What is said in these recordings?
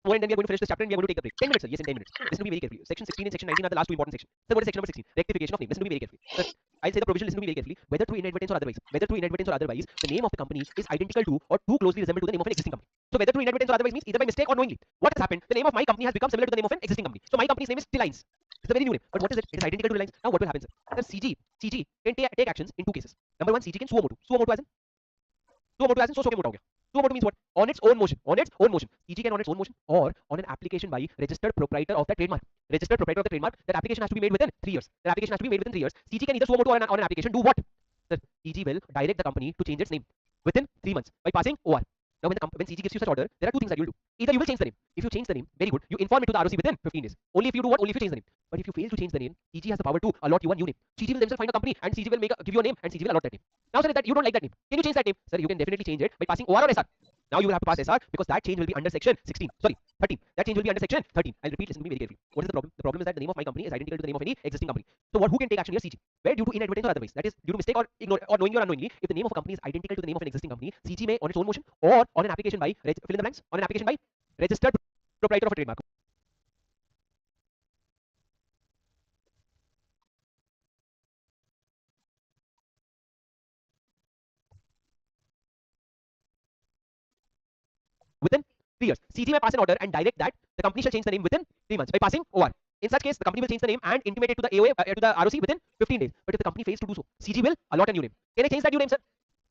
More and then we are going to finish this chapter and we are going to take a break. 10 minutes, sir. Yes, in 10 minutes. Listen to me very carefully. Section 16 and section 19 are the last two important sections. Sir, what is section number 16? Rectification of name. Listen to me very carefully. Sir, I'll say the provision, listen to me very carefully. Whether through inadvertence or otherwise, the name of the company is identical to or too closely resembled to the name of an existing company. So whether through inadvertence or otherwise means either by mistake or knowingly. What has happened? The name of my company has become similar to the name of an existing company. So my company's name is Reliance. It's a very new name. But what is it? It is identical to Reliance. Now what will happen, sir? Sir, CG can take actions in two cases. Number one, CG can suo motu. Suo motu as in so ke mota ho gaya. Suo motu means what? On its own motion. On its own motion. CG can on its own motion or on an application by registered proprietor of the trademark. Registered proprietor of the trademark. That application has to be made within 3 years. That application has to be made within 3 years. CG can either suo motu on an application do what? Sir, CG will direct the company to change its name within 3 months by passing OR. Now, when CG gives you such order, there are two things that you will do. Either you will change the name. If you change the name, very good. You inform it to the ROC within 15 days. Only if you do what? Only if you change the name. But if you fail to change the name, CG has the power to allot you a new name. CG will themselves find a company and CG will give you a name and CG will allot that name. Now, sir, that you don't like that name. Can you change that name? Sir, you can definitely change it by passing OR or SR. Now you will have to pass SR because that change will be under section 16. Sorry, 13. That change will be under section 13. I'll repeat, listen to me very carefully. What is the problem? The problem is that the name of my company is identical to the name of any existing company. So who can take action here? CG. Where due to inadvertence or otherwise, that is due to mistake or knowingly or unknowingly, if the name of a company is identical to the name of an existing company, CG may on its own motion or on an application by fill in the blanks on an application by registered proprietor of a trademark. Within 3 years, CG may pass an order and direct that the company shall change the name within 3 months by passing OR. In such case, the company will change the name and intimate it to the AOA to the ROC within 15 days. But if the company fails to do so, CG will allot a new name. Can I change that new name, sir?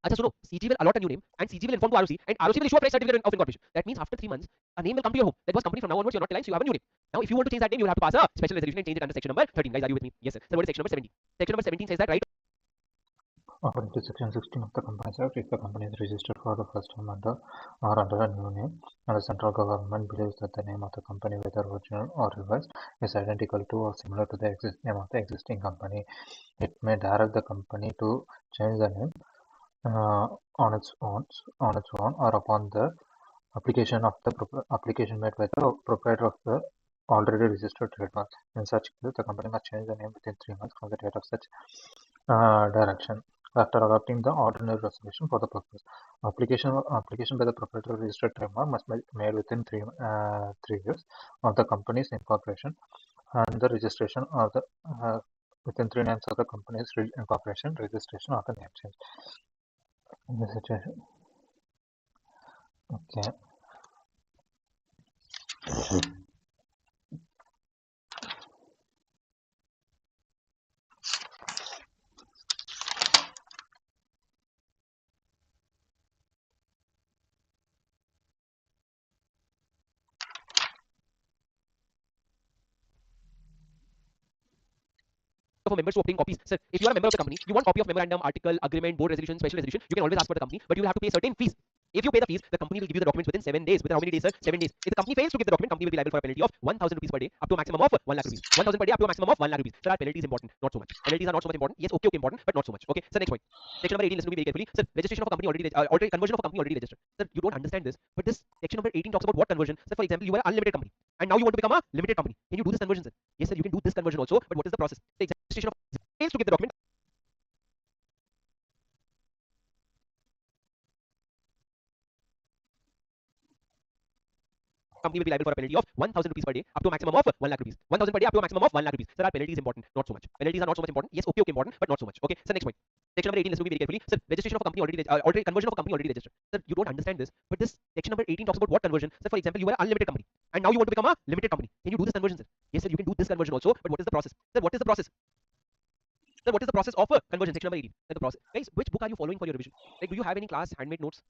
Achha, suno, CG will allot a new name and CG will inform to ROC and ROC will issue a fresh certificate of incorporation. That means after 3 months, a name will come to your home. That was company from now onwards, you're not Reliance, you have a new name. Now, if you want to change that name, you will have to pass a special resolution and change it under section number 13. Guys, are you with me? Yes, sir. So, what is section number 17? Section number 17 says that, right? According to Section 16 of the Companies Act, if the company is registered for the first time under a new name, and the central government believes that the name of the company, whether original or revised, is identical to or similar to the name of the existing company, it may direct the company to change the name on its own or upon the application made by the proprietor of the already registered trademark. In such case, the company must change the name within 3 months from the date of such direction. After adopting the ordinary resolution for the purpose, application by the proprietor of registered trademark must be made within 3 years of the company's incorporation, and the registration of the within 3 names of the company's incorporation, registration, or the name change. In this situation, okay. For members to obtain copies. Sir, if you are a member of the company, you want copy of memorandum, article, agreement, board resolution, special resolution, you can always ask for the company, but you will have to pay certain fees. If you pay the fees, the company will give you the documents within 7 days. Within how many days, sir? 7 days. If the company fails to give the document, company will be liable for a penalty of 1,000 rupees per day up to a maximum of 1 lakh rupees. 1,000 per day up to a maximum of 1 lakh rupees. Sir, are penalties important? Not so much. Penalties are not so much important. Yes, okay, important, but not so much. Okay. So next point. Section number 18. Listen to me very carefully. Sir, registration of a company already conversion of a company already registered. Sir, you don't understand this, but this section number 18 talks about what conversion. Sir, for example, you were an unlimited company, and now you want to become a limited company. Can you do this conversion, sir? Yes, sir. You can do this conversion also, but what is the process? The registration of fails to give the document. Company will be liable for a penalty of 1,000 rupees per day up to a maximum of 1 lakh rupees. 1,000 per day up to a maximum of 1 lakh rupees. Sir, are penalties important? Not so much. Penalties are not so much important. Yes, okay, important, but not so much. Okay. So next point. Section number 18. Listen to me very carefully. Sir, registration of a company already conversion of a company already registered. Sir, you don't understand this, but this section number 18 talks about what conversion. Sir, for example, you were an unlimited company, and now you want to become a limited company. Can you do this conversion, sir? Yes, sir. You can do this conversion also, but what is the process? Sir, what is the process? Sir, what is the process of conversion? Section number 18. Sir, the process. Guys, which book are you following for your revision? Like, do you have any class handmade notes?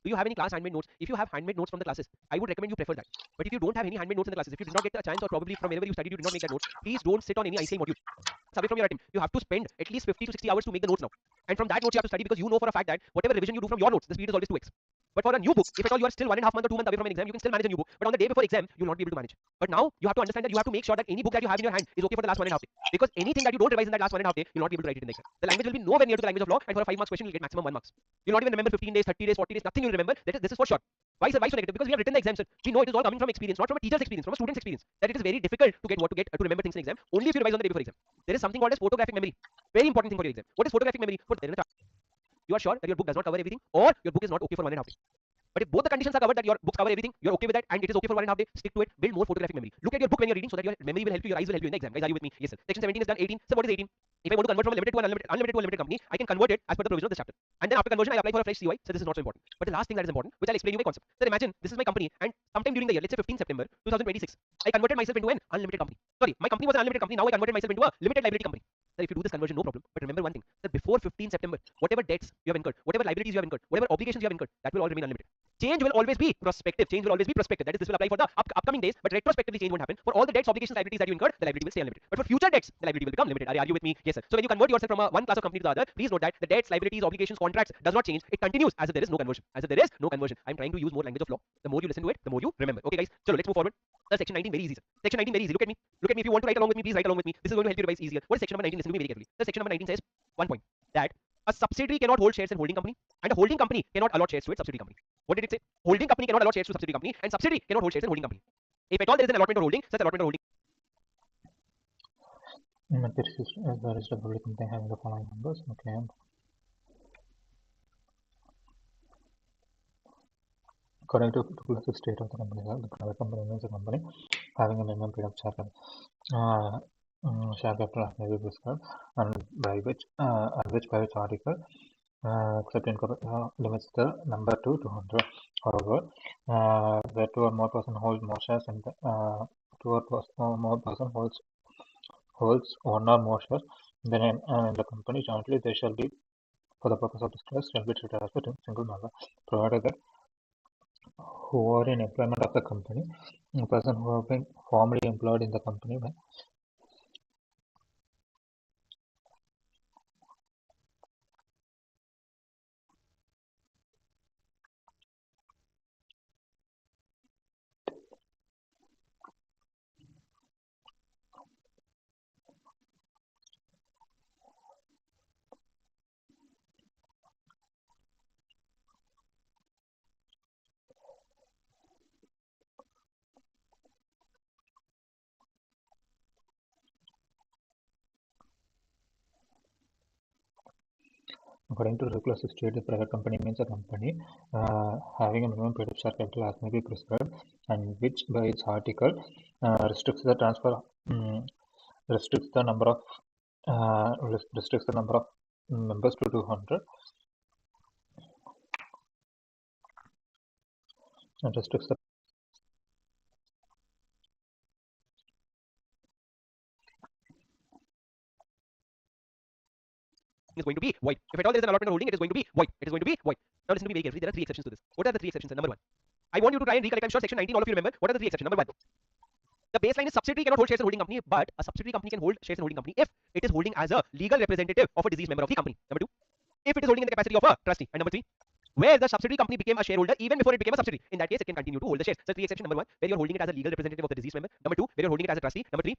Do you have any class handmade notes? If you have handmade notes from the classes, I would recommend you prefer that. But if you don't have any handmade notes in the classes, if you did not get a chance or probably from wherever you studied you did not make that notes, please don't sit on any ICI module. It's away from your attempt. You have to spend at least 50 to 60 hours to make the notes now. And from that notes you have to study because you know for a fact that whatever revision you do from your notes, the speed is always 2x. But for a new book, if at all you are still 1.5 months or 2 months away from an exam, you can still manage a new book. But on the day before exam, you will not be able to manage. But now you have to understand that you have to make sure that any book that you have in your hand is okay for the last 1.5 day. Because anything that you don't revise in that last 1.5 day, you will not be able to write it in the exam. The language will be nowhere near to the language of law, and for a 5 marks question, you will get maximum 1 marks. You will not even remember 15 days, 30 days, 40 days, nothing you will remember. This is for sure. Why sir? Why so negative? Because we have written the exam, sir. We know it is all coming from experience, not from a teacher's experience, from a student's experience. That it is very difficult to remember things in exam. Only if you revise on the day before exam. There is something called as photographic memory. Very important thing for your exam. What is photographic memory? You are sure that your book does not cover everything, or your book is not okay for 1.5 days. But if both the conditions are covered, that your books cover everything, you're okay with that, and it is okay for 1.5 days, stick to it. Build more photographic memory. Look at your book when you're reading, so that your memory will help you, your eyes will help you in the exam. Guys, are you with me? Yes, sir. Section 17 is done. 18. So what is 18? If I want to convert from a limited to an unlimited to a limited company, I can convert it as per the provision of this chapter. And then after conversion, I apply for a fresh CY. So this is not so important. But the last thing that is important, which I'll explain you by concept. So imagine this is my company, and sometime during the year, let's say 15 September 2026, I converted myself into an unlimited company. Sorry, my company was an unlimited company. Now I converted myself into a limited liability company. So if you do this conversion, no problem. But remember one thing: that before 15 September, whatever debts you have incurred, whatever liabilities you have incurred, whatever obligations you have incurred, that will all remain unlimited. Change will always be prospective. Change will always be prospective. That is, this will apply for the upcoming days, but retrospectively change won't happen. For all the debts, obligations, liabilities that you incurred, the liability will stay unlimited. But for future debts, the liability will become limited. Are you with me? Yes, sir. So when you convert yourself from one class of company to the other, please note that the debts, liabilities, obligations, contracts does not change. It continues as if there is no conversion. As if there is no conversion. I'm trying to use more language of law. The more you listen to it, the more you remember. Okay, guys. So let's move forward. Section 19 very easy, sir. Section 19 very easy. Look at me. Look at me. If you want to write along with me, please write along with me. This is going to help you revise easier. What is section number 19? Listen to me very carefully. The section number 19 says one point that a subsidiary cannot hold shares in holding company, and a holding company cannot allot shares to its subsidiary company. What did it say? Holding company cannot allot shares to subsidiary company, and subsidiary cannot hold shares in holding company. If at all there is an allotment or holding, such allotment or holding. There is a public company having the following numbers. Okay. According to the state of the company, the private company means a company having a minimum period of share capital may be prescribed, and by which by which article except in limits the number to 200. However, where two or more person hold more shares and two or more person holds one or more shares, then in the company jointly they shall be, for the purpose of this class, shall be treated as a single member, provided that who are in employment of the company, the person who have been formerly employed in the company when according to Regular 68, the private company means a company having a minimum period of share capital as may be prescribed, and which by its article restricts the transfer, restricts the number of members to 200, and restricts the Is going to be void. If at all there is an allotment or holding, it is going to be void. It is going to be void. Now listen to me very carefully. There are three exceptions to this. What are the three exceptions? Number one, I want you to try and recollect. I'm sure section 19, all of you remember. What are the three exceptions? Number one, the baseline is subsidiary cannot hold shares in holding company, but a subsidiary company can hold shares in holding company if it is holding as a legal representative of a deceased member of the company. Number two, if it is holding in the capacity of a trustee. And number three, where the subsidiary company became a shareholder even before it became a subsidiary. In that case, it can continue to hold the shares. So, three exception: number one, where you're holding it as a legal representative of the deceased member; number two, where you're holding it as a trustee; number three,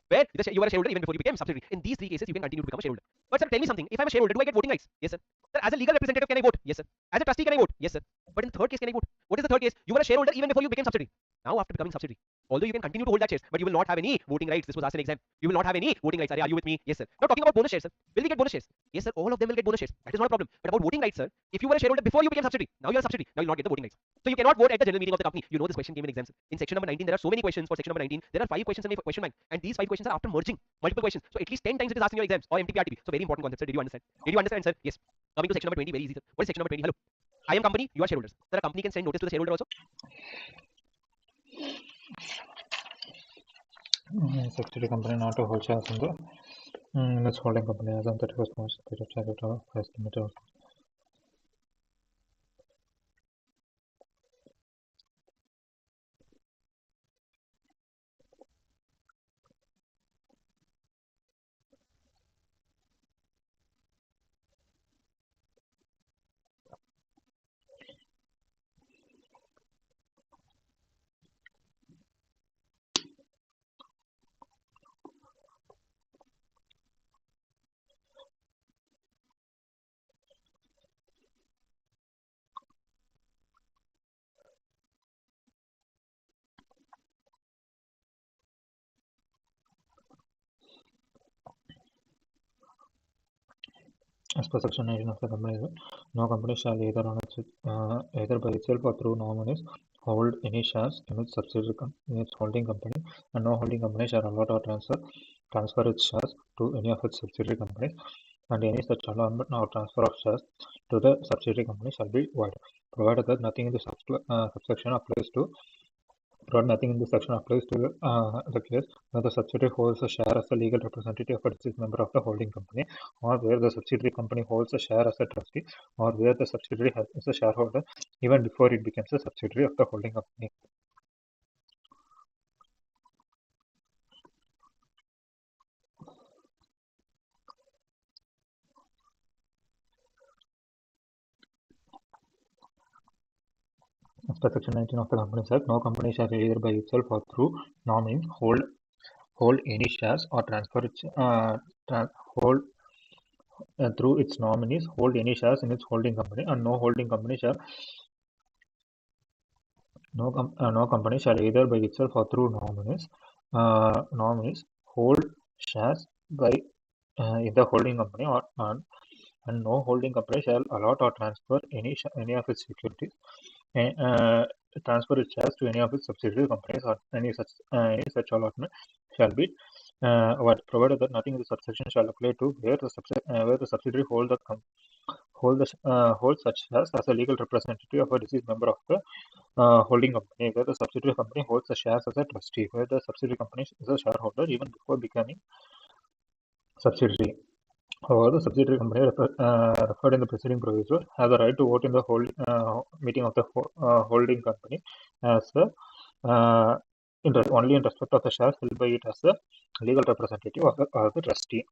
where you were a shareholder even before you became subsidiary. In these three cases, you can continue to become a shareholder. But sir, tell me something. If I'm a shareholder, do I get voting rights? Yes, sir. Sir, as a legal representative, can I vote? Yes, sir. As a trustee, can I vote? Yes, sir. But in the third case, can I vote? What is the third case? You were a shareholder even before you became subsidiary. Now, after becoming subsidiary, although you can continue to hold that shares, but you will not have any voting rights. This was asked in exam. You will not have any voting rights. Are you with me? Yes, sir. Now, talking about bonus shares, sir. Will we get bonus shares? Yes, sir. All of them will get bonus shares. That is not a problem. But about voting rights, sir. If you were a shareholder before you became subsidiary, now you're a subsidiary. Now you'll not get the voting rights. So you cannot vote at the general meeting of the company. You know this question came in exams. In section number 19, there are so many questions. For section number 19, there are 5 questions in my question bank, and these 5 questions are after merging multiple questions. So at least 10 times it is asked in your exams or MTPRTB. So very important concept, sir. Did you understand? Did you understand, sir? Yes. Coming to section number 20, very easy, sir. What is section number 20? Hello. I am company, you are shareholders. Sir, a company can send notice to the shareholder also. Subsidiary company not to hold shares in its holding company as on 31st March 2025. As per section 19 of the company law, no company shall either by itself or through nominees hold any shares in its subsidiary in its holding company, and no holding company shall allot or transfer its shares to any of its subsidiary companies, and any such allotment or transfer of shares to the subsidiary company shall be void, provided that nothing in the subsection applies to nothing in this section applies to the case where the subsidiary holds a share as a legal representative of a deceased member of the holding company, or where the subsidiary company holds a share as a trustee, or where the subsidiary is a shareholder even before it becomes a subsidiary of the holding company. As per section 19 of the Companies Act, no company shall either by itself or through nominees hold any shares or transfer its hold through its nominees hold any shares in its holding company, and no holding company shall no company shall either by itself or through nominees hold shares by in the holding company, and no holding company shall allot or transfer any of its securities, transfer its shares to any of its subsidiary companies, or any such allotment shall be provided that nothing in the subsection shall apply to where the subsidiary holds such shares as a legal representative of a deceased member of the holding company, where the subsidiary company holds the shares as a trustee, where the subsidiary company is a shareholder even before becoming subsidiary. However, the subsidiary company referred in the preceding proviso has the right to vote in the meeting of the holding company as only in respect of the shares held by it as a legal representative of the trustee.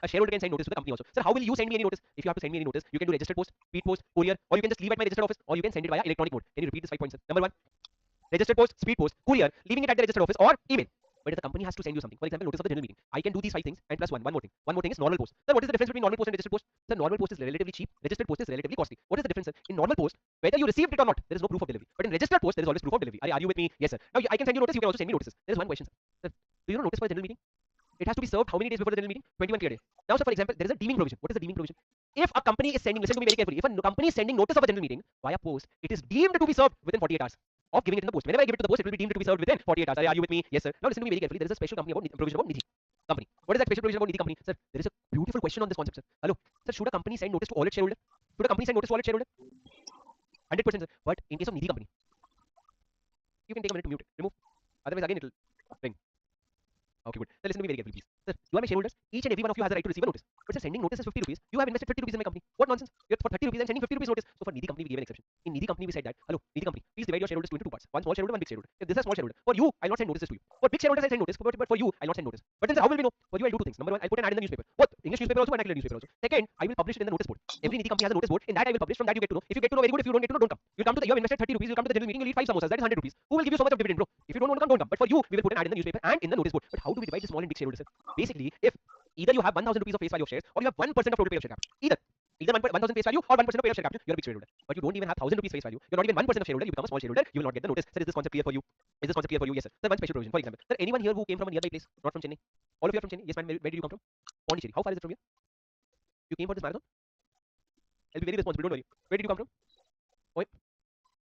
A shareholder can send notice to the company also. Sir, how will you send me any notice? If you have to send me any notice, you can do registered post, speed post, courier, or you can just leave at my registered office, or you can send it via electronic mode. Can you repeat this 5 points, sir? Number 1, registered post, speed post, courier, leaving it at the registered office, or email. But if the company has to send you something, for example, notice of the general meeting, I can do these 5 things and plus one more thing. One more thing is normal post. Sir, what is the difference between normal post and registered post? The normal post is relatively cheap, registered post is relatively costly. What is the difference, sir? In normal post, whether you received it or not, there is no proof of delivery. But in registered post, there is always proof of delivery. Are you with me? Yes, sir. Now I can send you notice, you can also send me notices. There is one question, sir. Sir, do you know notice for a general meeting? It has to be served how many days before the general meeting? 21 clear days. Now, sir, for example, there is a deeming provision. What is the deeming provision? If a company is sending, listen to me very carefully, if a company is sending notice of a general meeting via post, it is deemed to be served within 48 hours of giving it in the post. Whenever I give it to the post, it will be deemed to be served within 48 hours. Are you with me? Yes, sir. Now listen to me very carefully. There is a special company about provision about Nidhi company. What is that special provision about Nidhi company? Sir, there is a beautiful question on this concept, sir. Hello, sir. Should a company send notice to all its shareholder? Should a company send notice to all its shareholder? 100%, sir. But in case of Nidhi company, you can take a minute to mute it. Remove. Otherwise, again, it will ring. Okay, good. Now listen to me very carefully, please. Sir, you are my shareholders. Each and every one of you has a right to receive a notice. But sir, sending notice is 50 rupees. You have invested 50 rupees in my company. What nonsense? You're for 30 rupees and sending 50 rupees notice. So for Nidhi company, we gave an exception. In Nidhi company, we said that, hello, Nidhi company, please divide your shareholders into two parts. One small shareholder, one big shareholder. If this is a small shareholder, for you, I'll not send notices to you. For big shareholders, I'll send notice. But for you, I'll not send notice. But then sir, how will we know? For you, I'll do 2 things. Number 1, I'll put an ad in the newspaper. Both English newspaper also and vernacular newspaper also. Second, I will publish it in the notice board. Every Nidhi company has a notice board. In that, I will publish. From that, you get to know. If you get to know, very good. If you don't get to know, don't come. You come to the, you have invested 30 rupees. You come to the general meeting. You eat 5 samosas. That is 100 rupees. Who will give you so much of dividend, bro? If you don't want to come, don't come. But for you, we will put an ad in the newspaper and in the notice board. But how do we divide the small and big shareholders? Basically, if either you have 1,000 rupees of face value of shares, or you have 1% of total pay of share capital. Either 1,000 face value or 1% of pay of share capital, you're a big shareholder. But you don't even have 1,000 rupees face value. You're not even 1% of shareholder. You become a small shareholder. You will not get the notice. Sir, is this concept clear for you? Is this concept clear for you? Yes, sir. Sir, one special provision. For example, sir, anyone here who came from a nearby place, not from Chennai? All of you are from Chennai? Yes, man. Where did you come from? Pondicherry. How far is it from here? You came for this marathon? I'll be very responsible. Don't worry. Where did you come from?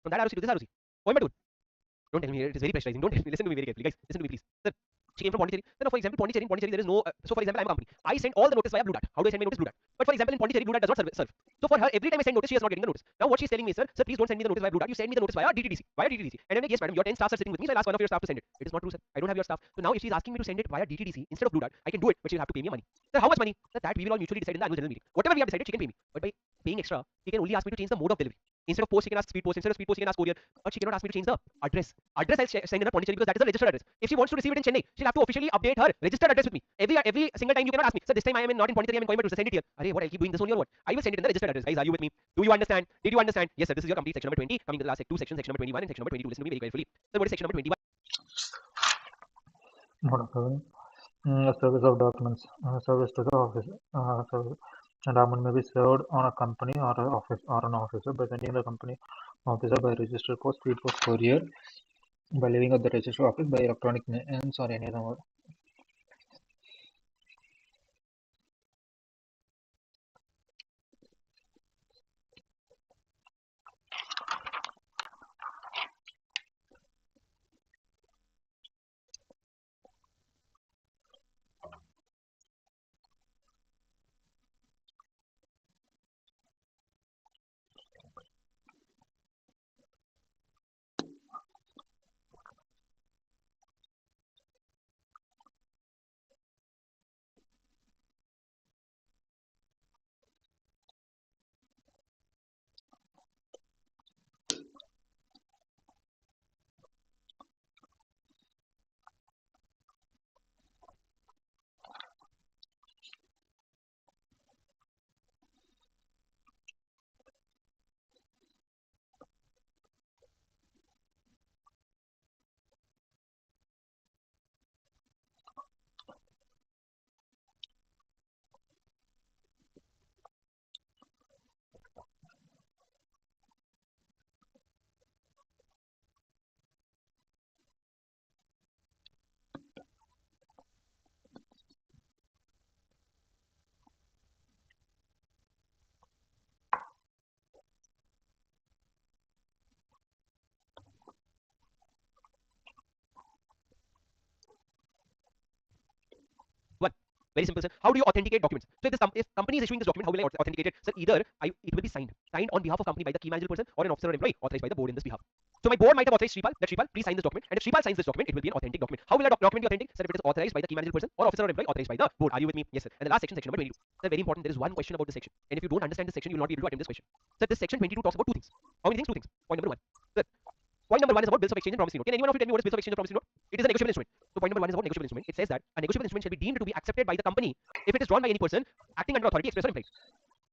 From that ROC to this ROC. Coimbatore. Don't tell me. It is very pressurizing. Don't tell me. Listen to me very carefully, guys. Listen to me, please. Sir, she came from Pondicherry. Then, for example, Pondicherry, there is no. So, for example, I'm a company. I send all the notice via Blue Dart. How do I send my notice? Blue Dart. But for example, in Pondicherry, Blue Dart does not serve. So for her, every time I send notice, she is not getting the notice. Now what she's telling me is, sir, please don't send me the notice via Blue Dart. You send me the notice via DTDC. And I'm like, yes, madam, your 10 staffs are sitting with me, so I'll ask one of your staff to send it. It is not true, sir. I don't have your staff. So now if she's asking me to send it via DTDC instead of Blue Dart, I can do it, but she'll have to pay me money. Sir, how much money? Sir, that we will all mutually decide in the annual general meeting. Whatever we have decided, she can pay me. But by paying extra, she can only ask me to change the mode of delivery. Instead of post, she can ask speed post. Instead of speed post, she can ask courier. But she cannot ask me to change the address. Address I'll send in a Pondicherry because that is the registered address. If she wants to receive it in Chennai, she'll have to officially update her registered address with me. Every single time you cannot ask me, sir, this time I am not in Pondicherry, I'm in Coimbatore, so send it here. Arey, what? I'll keep doing this only or what? I will send it in the registered address. Guys, are you with me? Do you understand? Did you understand? Yes, sir. This is your complete section number 20. Coming to the last 2 sections, section number 21 and section number 22. Listen to me very carefully. Sir, what is section number 21? Service of documents. Service to the office. Service. A document may be served on a company or an office or an officer by sending the company officer by registered post, speed post, courier, by leaving at the registered office by electronic means or any other mode. Very simple, sir. How do you authenticate documents? So if company is issuing this document, how will I authenticate it? Sir, either it will be signed on behalf of company by the key managerial person or an officer or employee authorized by the board in this behalf. So my board might have authorized Shripal that Shripal, please sign this document. And if Shripal signs this document, it will be an authentic document. How will a document be authentic? Sir, if it is authorized by the key managerial person or officer or employee authorized by the board. Are you with me? Yes, sir. And the last section, section number 22. Sir, very important. There is one question about this section. And if you don't understand this section, you will not be able to attempt this question. Sir, this section 22 talks about 2 things. How many things? 2 things. Point number 1. Sir, point number 1 is about bills of exchange and promissory note. Can anyone of you tell me what is bills of exchange and promissory note? It is a negotiable instrument. So point number 1 is about negotiable instrument. It says that a negotiable instrument shall be deemed to be accepted by the company if it is drawn by any person acting under authority expressed or implied.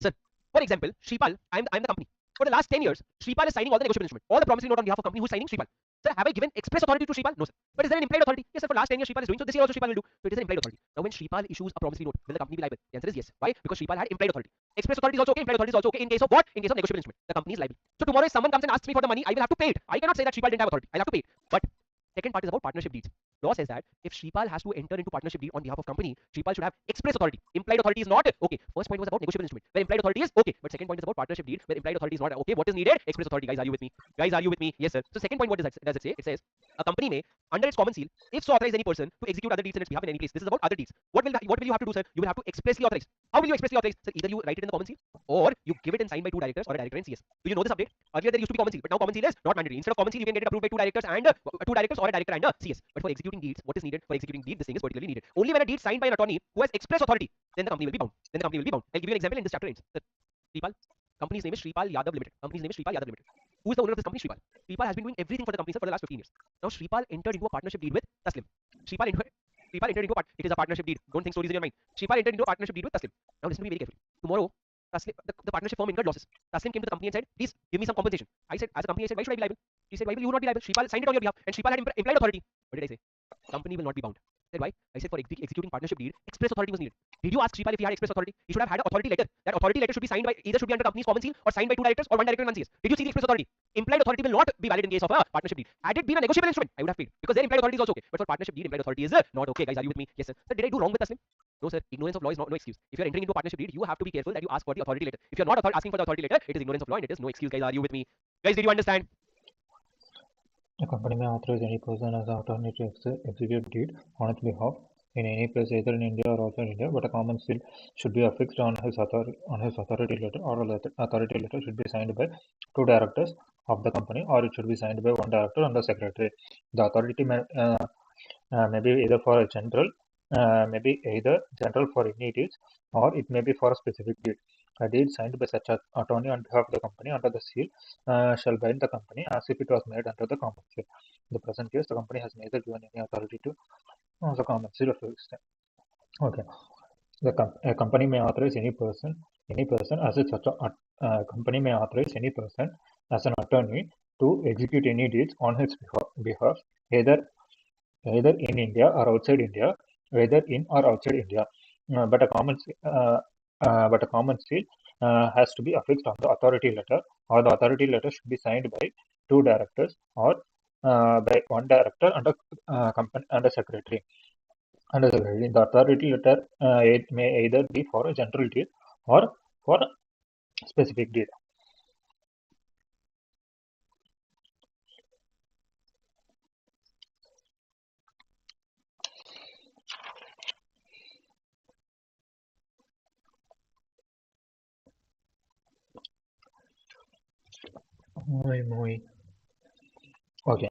Sir, for example, Shripal, I'm the company. For the last 10 years, Shripal is signing all the negotiable instrument, all the promissory note on behalf of company who is signing Shripal. Sir, have I given express authority to Shripal? No, sir. But is there an implied authority? Yes, sir. For last 10 years, Shripal is doing so. This year also Shripal will do. So it is an implied authority. Now, when Shripal issues a promissory note, will the company be liable? The answer is yes. Why? Because Shripal had implied authority. Express authority is also okay. Implied authority is also okay. In case of what? In case of negotiable instrument, the company is liable. So tomorrow, if someone comes and asks me for the money, I will have to pay it. I cannot say that Shripal didn't have authority. I'll have to pay it. But second part is about partnership deeds. Law says that if Shripal has to enter into partnership deed on behalf of company, Shripal should have express authority. Implied authority is not okay. First point was about negotiable instrument, where implied authority is okay. But second point is about partnership deed, where implied authority is not okay. What is needed? Express authority. Guys, are you with me? Guys, are you with me? Yes, sir. So second point, what does it say? It says a company may, under its common seal, if so authorize any person to execute other deeds in its behalf in any place. This is about other deeds. What will you have to do, sir? You will have to expressly authorize. How will you expressly authorize? Sir, either you write it in the common seal, or you give it and sign by two directors or a director in CS. Do you know this update? Earlier there used to be common seal, but now common seal is not mandatory. Instead of common seal, you can get it approved by two directors or a director and a CS. But for executing deeds, what is needed? For executing deed, this thing is particularly needed. Only when a deed signed by an attorney who has express authority, then the company will be bound. I'll give you an example in this chapter ends. Shripal, company's name is Shripal Yadav Limited. Who is the owner of this company? Shripal. Shripal has been doing everything for the company, sir, for the last 15 years. Now Shripal entered into a partnership deed with Taslim. Shripal entered into it is a partnership deed. Don't think stories in your mind. Shripal entered into a partnership deed with Taslim. Now listen to me very carefully. Tomorrow, Taslim, the partnership firm incurred losses. Taslim came to the company and said, please give me some compensation. I said, as a company, why should I be liable? He said, why will you not be liable? Shripal signed it on your behalf, and Shripal had implied authority. What did I say? Company will not be bound. I said, why? I said, for executing partnership deed, express authority was needed. Did you ask Shripal if he had express authority? He should have had an authority letter. That authority letter should be signed by either under company's common seal or signed by two directors or one director and one CS. Did you see the express authority? Implied authority will not be valid in case of a partnership deed. Had it been a negotiable instrument, I would have paid because their implied authority is also okay. But for partnership deed, implied authority is not okay. Guys, are you with me? Yes, sir. Sir, did I do wrong with Taslim? No, sir. Ignorance of law is no excuse. If you are entering into a partnership deed, you have to be careful that you ask for the authority letter. If you are not asking for the authority letter, it is ignorance of law and it is no excuse. Guys, are you with me? Guys, did you understand? A company may authorize any person as an attorney to execute deed on its behalf in any place, either in India or outside India, but a common seal should be affixed on his authority letter, or authority letter should be signed by two directors of the company, or it should be signed by one director and the secretary. The authority may be either for a general, for any deeds, or it may be for a specific deed. A deed signed by such attorney on behalf of the company under the seal shall bind the company as if it was made under the common seal. In the present case, the company has neither given any authority to the common seal of the extent. Okay. A company may authorize any person as a company may authorize any person as an attorney to execute any deeds on his behalf, either in India or outside India, whether in or outside India. But a common seal has to be affixed on the authority letter, or the authority letter should be signed by two directors or by one director and a secretary. The authority letter it may either be for a general deed or for a specific deed. Okay.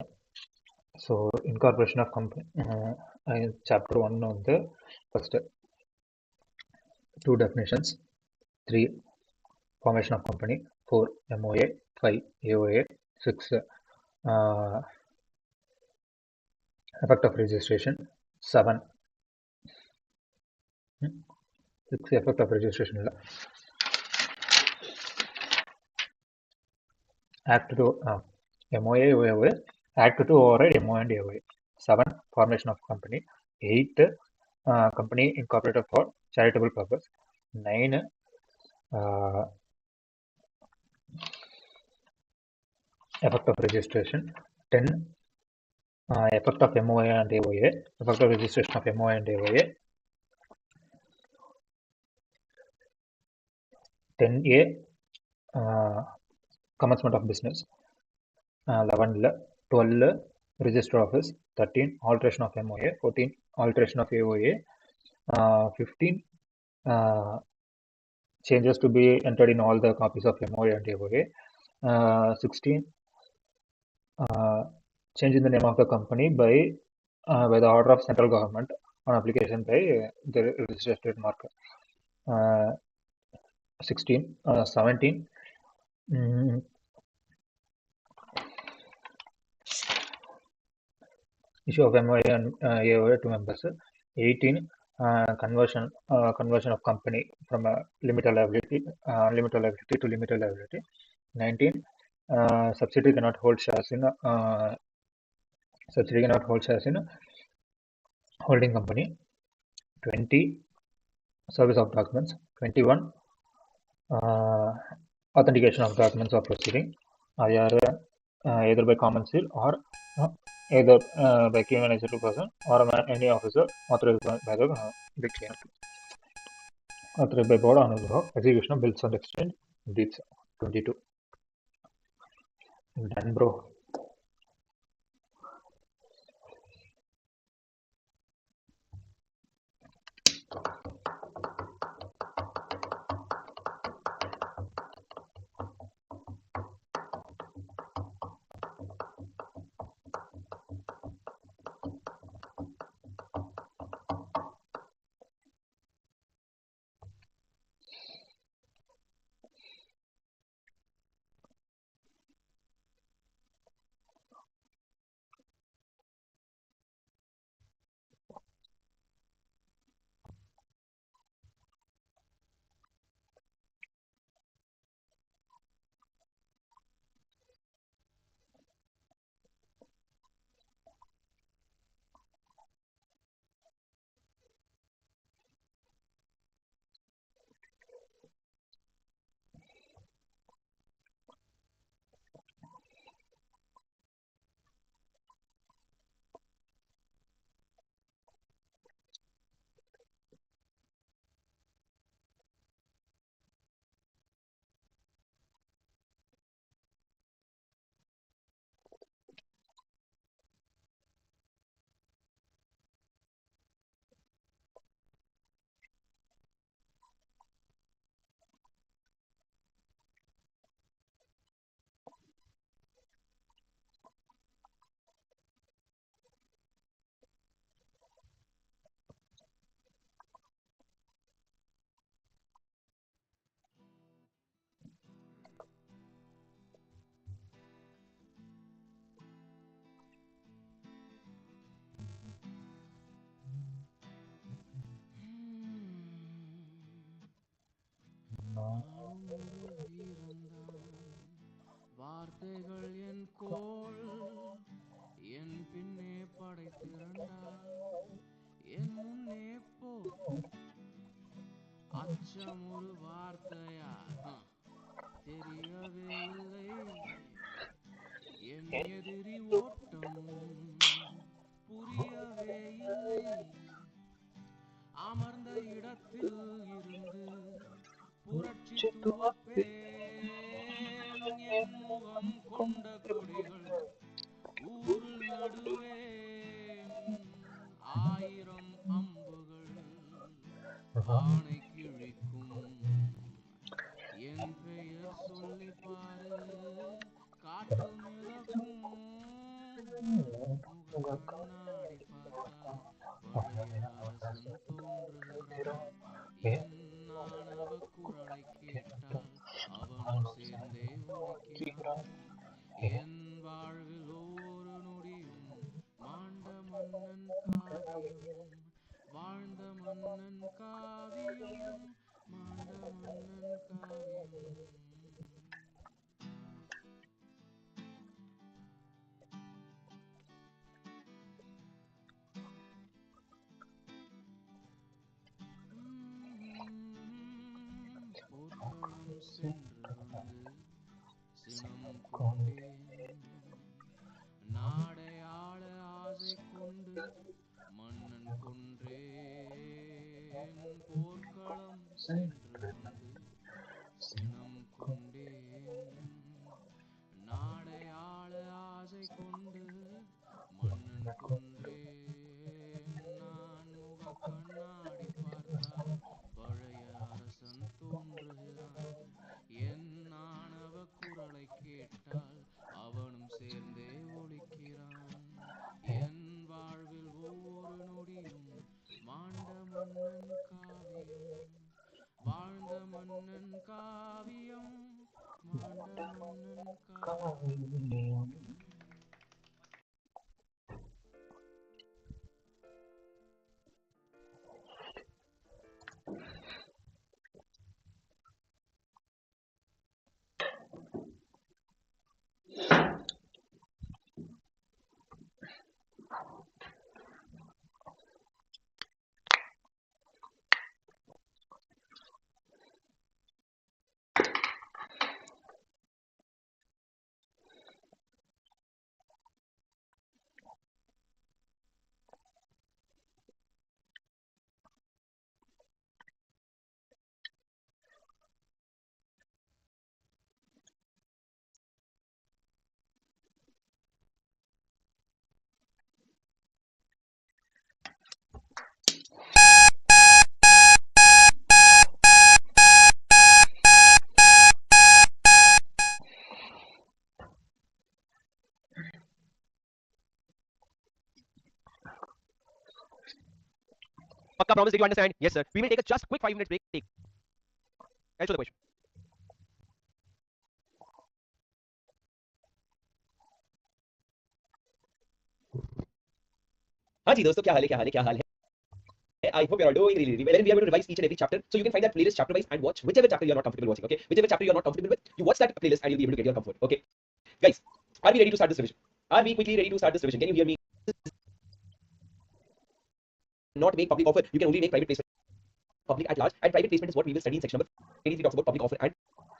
So incorporation of company, chapter 1 on the first two definitions, 3 formation of company, 4 MOA, 5 AOA, 6 effect of registration, 7 6 effect of registration. Act to MOA, AOA, Act to override MOA and AOA. 7 formation of company. 8 company incorporated for charitable purpose. 9 effect of registration. 10 effect of MOA and AOA, effect of registration of MOA and AOA. 10A commencement of business. 12 register office. 13 alteration of MOA. 14 alteration of AOA. 15 changes to be entered in all the copies of MOA and AOA. 16 change in the name of the company by the order of central government on application by the registered trademark. 16 17 issue of MOA and AOA to members. 18. Conversion of company from limited liability to limited liability. 19. Subsidiary cannot hold shares in holding company. 20. Service of documents. 21. Authentication of documents of proceeding, either by common seal or either by key manager person or any officer authorized by the big authorized by board on execution of bills and exchange deeds. 22. Done, bro. நானும் ஒரு வீரன்தான், வார்த்தைகள் என் கோள், என் பின்னே படைத்திரண்டால் என் முன்னே போ. அச்சம் ஒரு வார்த்தையா தெரியவே இல்லை, என் எதிரி ஓட்டமும் புரியவே இல்லை. அமர்ந்த இடத்தில் இருந்து புரட்சி துவப்பேன், என் முகம் கொண்ட கொடிகள் ஊரில் நடுவேன். 1000 அம்புகள் ஆணை கிழிக்கும், என் பெயர் சொல்லி பாரு காற்றில் மிதக்கும். முக கண்ணாடி பார்த்தால் பழைய அரசன் தோன்றுகிறான், என் ஆணவ குரலை கேட்டால் அவனும் சேர்ந்தே ஒலிக்கிறான். என் வாழ்வில் ஒவ்வொரு நொடியும் மாண்ட மன்னன் காவியம், வாழ்ந்த மன்னன் காவியம், மாண்ட மன்னன் காவியம். போர்க்களம் சென்று வந்து சினம் கொண்டேன், நாடை ஆள ஆசை கொண்டு மன்னன் கொன்றேன். போர்க்களம் சென்று வந்து சினம் கொண்டேன், நாடை ஆள ஆசை கொண்டு மன்னன் கொன்றேன். நான் முக கண்ணாடி பார்த்தால் பழைய அரசன் தோன்றுகிறான், என் ஆணவ குரலை கேட்டால் அவனும் சேர்ந்தே ஒலிக்கிறான். என் வாழ்வில் ஒவ்வொரு நொடியும் மாண்ட மன்னன் காவியம், வாழ்ந்த மன்னன் காவியம், மாண்ட மன்னன் காவியம். Pakka promise, did you understand? Yes, sir. We will take a just quick 5 minutes break. Take. I'll show the question. हाँ जी दोस्तों, क्या हाल है? I hope you're all doing really well. And we are going to revise each and every chapter. So you can find that playlist chapter wise and watch whichever chapter you're not comfortable watching. Okay, whichever chapter you're not comfortable with, you watch that playlist and you'll be able to get your comfort. Okay, guys, are we ready to start this revision? Are we quickly ready to start this revision? Can you hear me? Not make public offer. You can only make private placement. Public at large, and private placement is what we will study in section number 23. Talks about public offer and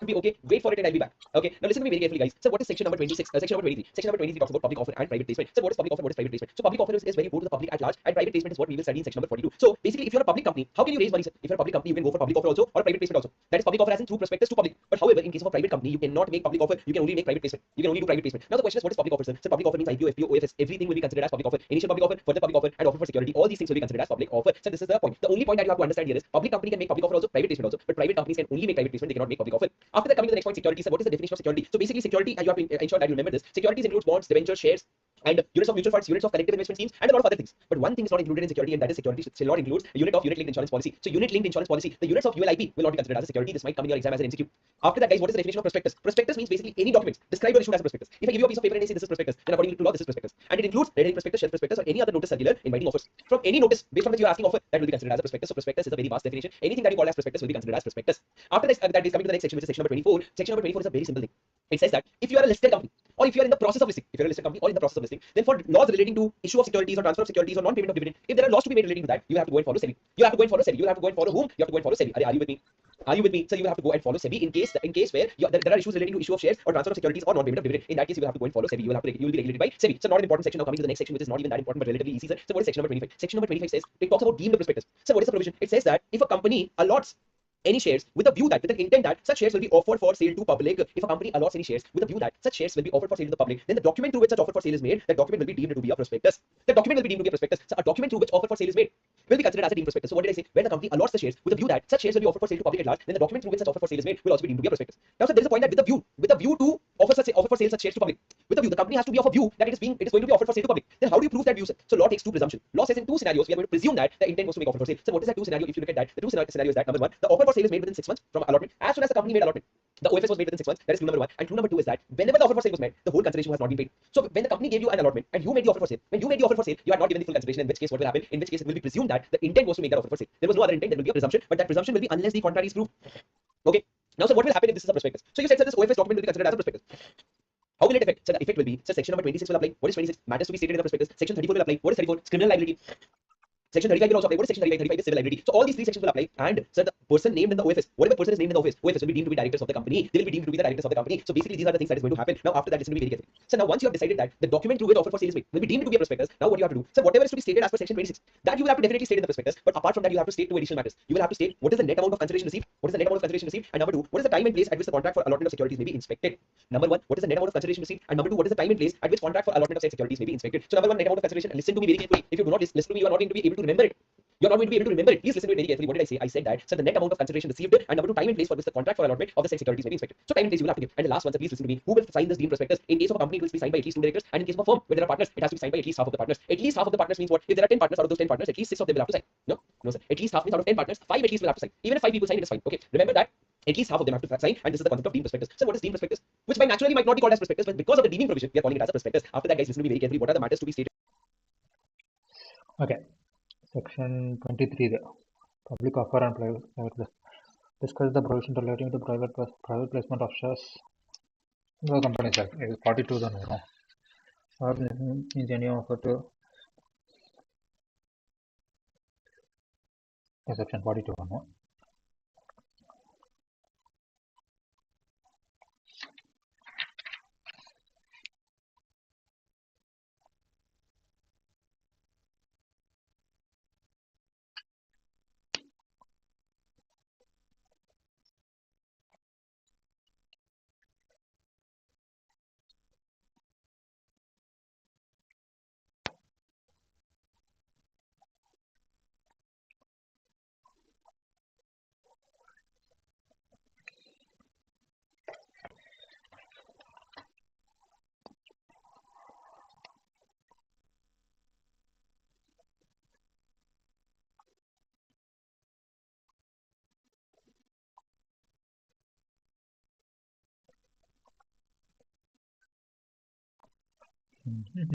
be okay. Wait for it and I'll be back. Okay. Now listen to me very carefully, guys. So what is section number 26? Section number 23. Section number 23 talks about public offer and private placement. So what is public offer? What is private placement? So public offer is where you go to the public at large, and private placement is what we will study in section number 42. So basically, if you're a public company, how can you raise money? Sir? If you're a public company, you can go for public offer also or private placement also. That is public offer as in through prospectus to public. But however, in case of a private company, you cannot make public offer. You can only make private placement. You can only do private placement. Now the question is, what is public offer? Sir? So public offer means IPO, FPO, OFS. Everything will be considered as public offer. Initial public offer, further public offer, and offer for security. All these things will be considered as public offer. So this is the point. The only point that you have to understand here is public company can make public offer also, private placement also, but private companies can only make private placement. They cannot make public offer. After that, coming to the next point, security. So what is the definition of security? So basically, security, and you have to ensure that you remember this. Securities includes bonds, debentures, shares, and units of mutual funds, units of collective investment schemes, and a lot of other things. But one thing is not included in security, and that is security shall not include a unit-linked insurance policy. So unit-linked insurance policy, the units of ULIP will not be considered as a security. This might come in your exam as an MCQ. After that, guys, what is the definition of prospectus? Prospectus means basically any documents described or issued as a prospectus. If I give you a piece of paper and I say this is prospectus, then according to law, this is prospectus, and it includes red herring prospectus, shelf prospectus, or any other notice circular inviting offers. From any notice based on which you are asking offer, that will be considered as a prospectus. So prospectus is a very vast definition. Anything that you call as prospectus will be considered as prospectus. After this, that is coming to the next section, which is section number 24. Section number 24 is a very simple thing. It says that if you are a listed company, or if you are in the process of listing, if you're a listed company or in the process of listing, then for laws relating to issue of securities or transfer of securities or non-payment of dividend, if there are laws to be made relating to that, you have to go and follow SEBI. You have to go and follow SEBI. You have to go and follow whom? You have to go and follow SEBI. Are you with me? Are you with me? So you will have to go and follow SEBI in case where there are issues relating to issue of shares or transfer of securities or non-payment of dividend. In that case, you will have to go and follow SEBI. You will be regulated by SEBI. So not an important section. Now coming to the next section, which is not even that important but relatively easy. Sir. So what is section number 25? Section number 25 says it talks about deemed prospectus. So what is the provision? It says that if a company allots any shares with a view that, with an intent that such shares will be offered for sale to public. If a company allots any shares with a view that such shares will be offered for sale to the public, then the document through which such offer for sale is made, that document will be deemed to be a prospectus. The document will be deemed to be a prospectus. So a document through which offer for sale is made will be considered as a deemed prospectus. So what did I say? When the company allots the shares with a view that such shares will be offered for sale to public at large, then the document through which such offer for sale is made will also be deemed to be a prospectus. Now, so there is a point that with a view to offer for sale such shares to public, with a view, the company has to be of a view that it is going to be offered for sale to public. Then how do you prove that view? So law takes two presumptions. Law says in two scenarios we are going to presume that the intent was to make offer for sale. So what is that two scenario? If you look at that, the two scenario is that number one, the offer for sale is made within 6 months from allotment. As soon as the company made allotment, the OFS was made within 6 months. That is clue number one. And clue number two is that whenever the offer for sale was made, the whole consideration has not been paid. So when the company gave you an allotment and you made the offer for sale, when you made the offer for sale, you are not given the full consideration. In which case, what will happen? In which case, it will be presumed that the intent was to make that offer for sale. There was no other intent. There will be a presumption, but that presumption will be unless the contrary is proved. Okay. Now, so what will happen if this is a prospectus? So you said that this OFS document will be considered as a prospectus. How will it affect? So the effect will be, so section number 26 will apply. What is 26? Matters to be stated in the prospectus. Section 34 will apply. What is 34? It's criminal liability. Section 35 will also apply. What is section 35? 35 is civil liability. So all these three sections will apply. And so the person named in the OFS, whatever person is named in the OFS will be deemed to be directors of the company. They will be deemed to be the directors of the company. So basically, these are the things that is going to happen. Now after that, listen to me very carefully. So now once you have decided that the document through which offer for sale is made will be deemed to be a prospectus, now what you have to do? So whatever is to be stated as per section 26, that you will have to definitely state in the prospectus. But apart from that, you have to state two additional matters. You will have to state what is the net amount of consideration received. What is the net amount of consideration received? And number two, what is the time and place at which the contract for allotment of securities may be inspected? Number one, what is the net amount of consideration received? And number two, what is the time and place at which contract for allotment of said securities may be inspected? So number one, net amount of consideration. And listen to me very carefully. If you do not listen to me, you are not going to be able to remember it. You're not going to be able to remember it. Please listen to it very carefully. What did I say? I said that so the net amount of consideration received and number two, time and place for which the contract for allotment of the said securities may be inspected. So time and place you will have to give. And the last one, so please listen to me. Who will sign this deemed prospectus? In case of a company, it will be signed by at least two directors, and in case of a firm where there are partners, it has to be signed by at least half of the partners. At least half of the partners means what? If there are 10 partners, out of those 10 partners, at least 6 of them will have to sign. No, sir. At least half means out of 10 partners, 5 at least will have to sign. Even if 5 people sign, it is fine. Okay. Remember that. At least half of them have to sign, and this is the concept of deemed prospectus. So what is deemed prospectus? Which by naturally might not be called as prospectus, but because of the deeming provision, we are calling it as a prospectus. After that, guys, listen to me very carefully. What are the matters to be stated? Okay. Section 23 there. Public offer and private discuss the provision relating to private placement of shares in the company. Sir, it is 42 then no. Or is any offer to section 42 no. Explain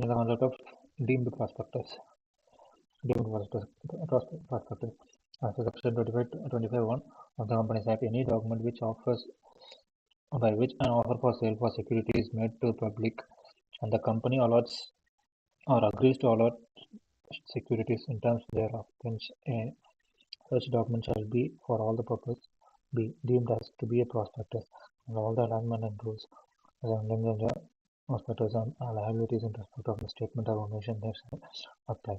the concept of deemed prospectus. Deemed prospectus. So section 25(1) of the Companies Act, any document which offers by which an offer for sale for security is made to the public and the company allots or agrees to allot securities in terms thereof, then such document shall be for all the purpose be deemed as to be a prospectus, and all the alignment and rules resembling the prospectus and liabilities in respect of the statement of omission there shall apply.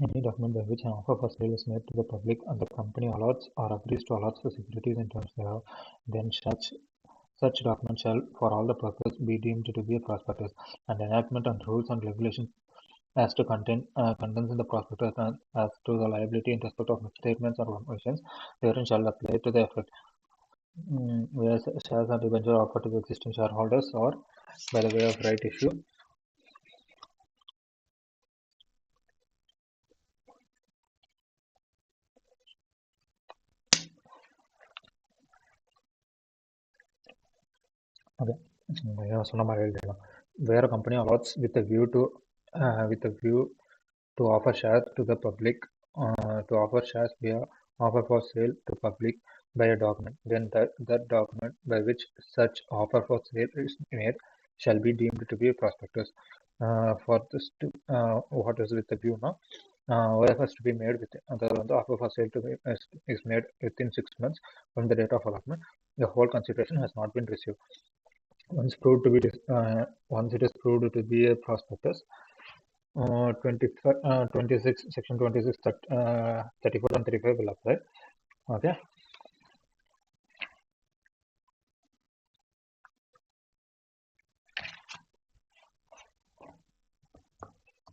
Any document by which an offer for sale is made to the public and the company allots or agrees to allot the securities in terms thereof, then such document shall, for all the purpose, be deemed to be a prospectus, and enactment and rules and regulations as to contents in the prospectus and as to the liability in respect of misstatements or omissions therein shall apply to the effect. Where shares are debenture offered to the existing shareholders or by the way of right issue. Okay, சொன்ன மாதிரி எழுதிடலாம். Where a company allots with a view to offer shares to the public, to offer shares via offer for sale to public by a document, then that document by which such offer for sale is made shall be deemed to be a prospectus. For this to what is with the view now, whatever has to be made with the offer for sale to be is made within 6 months from the date of allotment, the whole consideration has not been received. Once it is proved to be a prospectus, 26 section 26 34 and 35 will apply. Okay,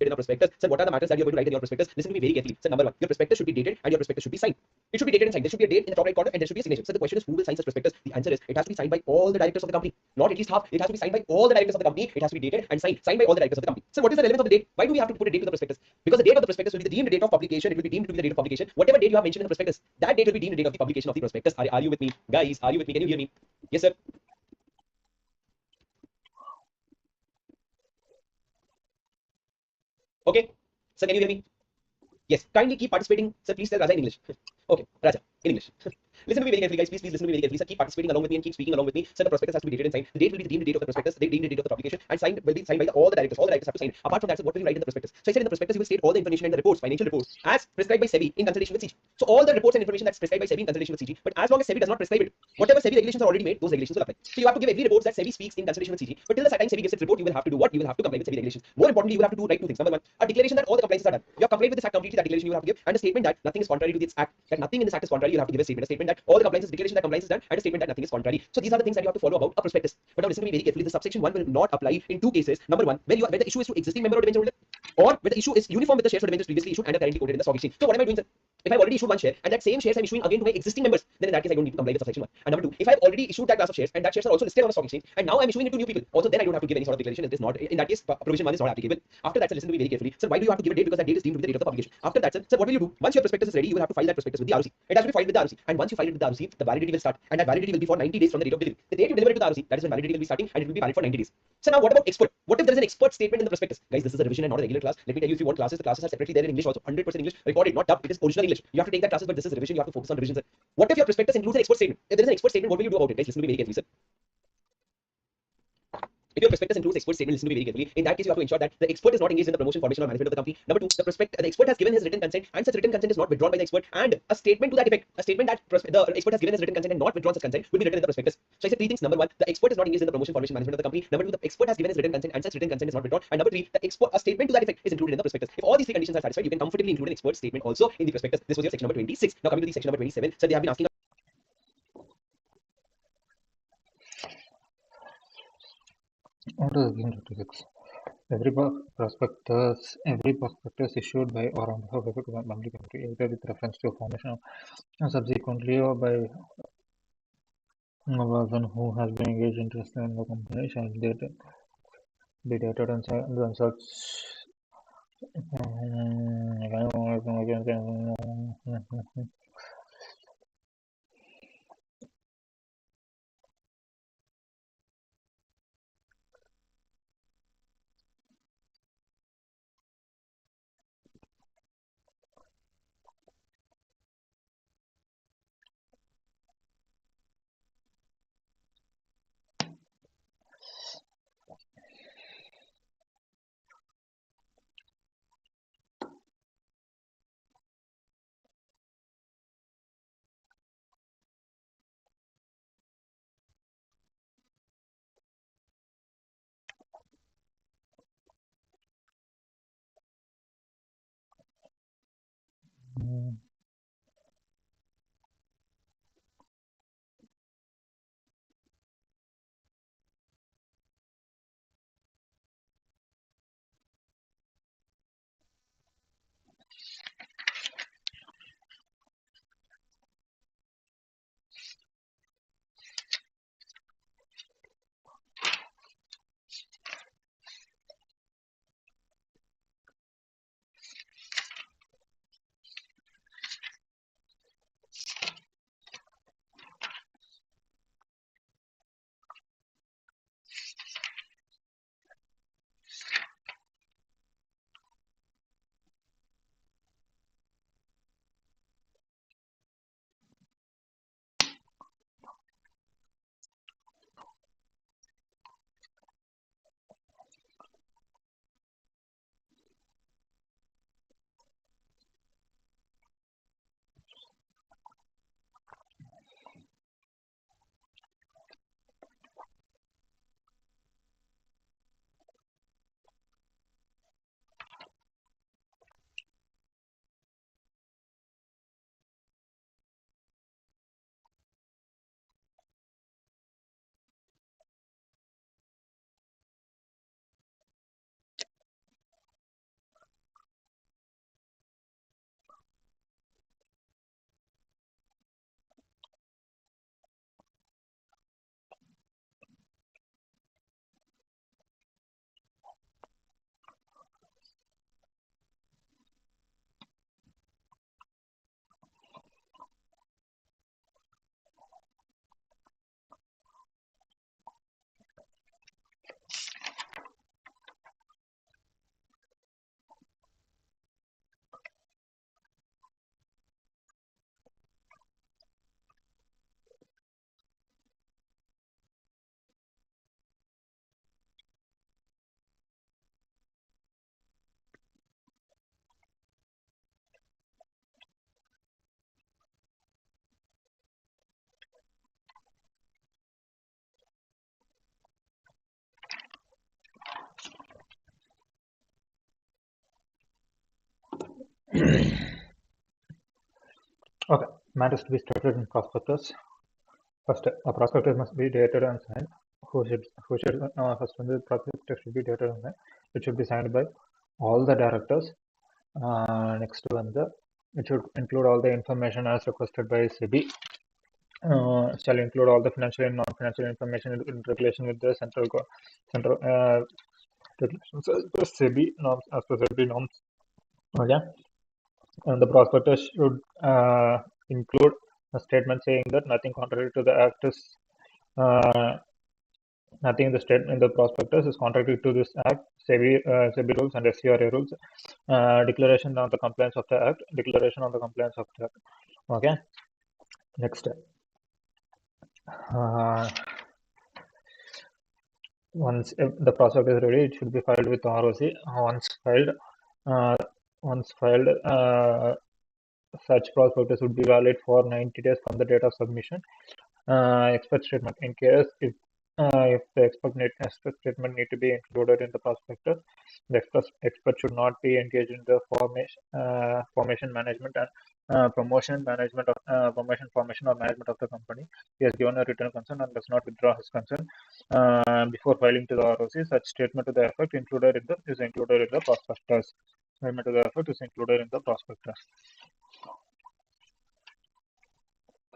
in the prospectus. Sir, what are the matters that you're going to write in your prospectus? Listen to me very carefully. Sir, number one, your prospectus should be dated and your prospectus should be signed. It should be dated and signed. There should be a date in the top right corner and there should be a signature. So the question is, who will sign such prospectus? The answer is, it has to be signed by all the directors of the company. Not at least half. It has to be signed by all the directors of the company. It has to be dated and signed by all the directors of the company. So what is the relevance of the date? Why do we have to put a date to the prospectus? Because the date of the prospectus will be the deemed date of publication. It will be deemed to be the date of publication. Whatever date you have mentioned in the prospectus, that date will be deemed the date of the publication of the prospectus. Are you with me? Guys, are you with me? Can you hear me? Yes, sir. Okay. Sir, can you hear me? Yes. Kindly keep participating. Sir, please tell Raja in English. Okay, Raja, in English. Listen to me very carefully, guys. Please listen to me very carefully. Sir, keep participating along with me and keep speaking along with me. Sir, the prospectus has to be dated and signed. The date will be the deemed date of the prospectus. The deemed date of the publication and signed will be signed by all the directors. All the directors have to sign. Apart from that, sir, what will you write in the prospectus? So I said in the prospectus you will state all the information and the reports, financial reports, as prescribed by SEBI in consultation with CG. So all the reports and information that's prescribed by SEBI in consultation with CG. But as long as SEBI does not prescribe it, whatever SEBI regulations are already made, those regulations will apply. So you have to give every report that SEBI speaks in consultation with CG. But till the time SEBI gives its report, you will have to do what? You will have to comply with SEBI regulations. More importantly, you will have to do write two things. Number one, a declaration that all the compliances are done. You have complied with this act completely. That declaration you will have to give, and a statement that nothing is contrary to this act. That nothing in this act is contrary. You have to give a statement. A statement that all the compliances, declaration that compliance is done, and a statement that nothing is contrary. So these are the things that you have to follow about a prospectus. But now listen to me very carefully. The subsection 1 will not apply in two cases. Number one, where the issue is to existing member or debenture holder, or where the issue is uniform with the shares or debentures previously issued and are currently quoted in the stock exchange. So what am I doing, sir? If I've already issued one share and that same shares I'm issuing again to my existing members, then in that case I don't need to comply with subsection 1. And number two, if I've already issued that class of shares and that shares are also listed on the stock exchange and now I'm issuing it to new people, also then I don't have to give any sort of declaration. It is not, in that case, provision 1 is not applicable. After that, sir, listen to me very carefully. Sir, why do you have to give a date? Because that date is deemed to be the date of the publication. After that, sir, what will you do? Once your prospectus is ready, you will have to file that prospectus with the ROC. It has to be filed with the ROC. And once you file it with the ROC, the validity will start. And that validity will be for 90 days from the date of delivery. The date you deliver it to the ROC, that is when validity will be starting and it will be valid for 90 days. So now what about expert? What if there is an expert statement in the prospectus? Guys, this is a revision and not a regular class. Let me tell you, if you want classes, the classes are separately there in English also. 100% English, recorded, not dubbed. It is original English. You have to take that classes, but this is revision. You have to focus on revision, sir. What if your prospectus includes an expert statement? If there is an expert statement, what will you do about it? Guys, listen to me very carefully, sir. If your prospectus includes expert statement, listen to me very carefully. In that case, you have to ensure that the expert is not engaged in the promotion, formation, or management of the company. Number two, the expert has given his written consent, and such written consent is not withdrawn by the expert. And a statement to that effect, a statement that the expert has given his written consent and not withdrawn such consent, will be written in the prospectus. So I said three things. Number one, the expert is not engaged in the promotion, formation, management of the company. Number two, the expert has given his written consent, and such written consent is not withdrawn. And number three, a statement to that effect is included in the prospectus. If all these three conditions are satisfied, you can comfortably include an expert statement also in the prospectus. This was your section number 26. Now coming to the section number 27. So they have been asking. Order again 26. Every prospectus issued by or on behalf of a public entity, either with reference to formation or subsequently or by a person who has been engaged interest in the company, shall be dated and such. Okay, matters to be stated in prospectus. First, a prospectus must be dated and signed. First one, the prospectus should be dated and signed. It should be signed by all the directors. Next one, it should include all the information as requested by SEBI. Shall include all the financial and non-financial information in relation with the central regulations as per SEBI norms. As per SEBI norms, okay. And the prospectus should include a statement saying that nothing contrary to the act is nothing in the statement in the prospectus is contrary to this act, SEBI rules and SCRA rules. Declaration on the compliance of the act. Okay. Next, once the prospect is ready, it should be filed with ROC. Uh, once filed, such prospectus would be valid for 90 days from the date of submission. Expert statement. In case if the expert statement need to be included in the prospectus, the expert should not be engaged in the formation management and formation or management of the company. He has given a written consent and does not withdraw his consent before filing to the ROC. Such statement to the effect is included in the prospectus. Statement to the effect is included in the prospectus.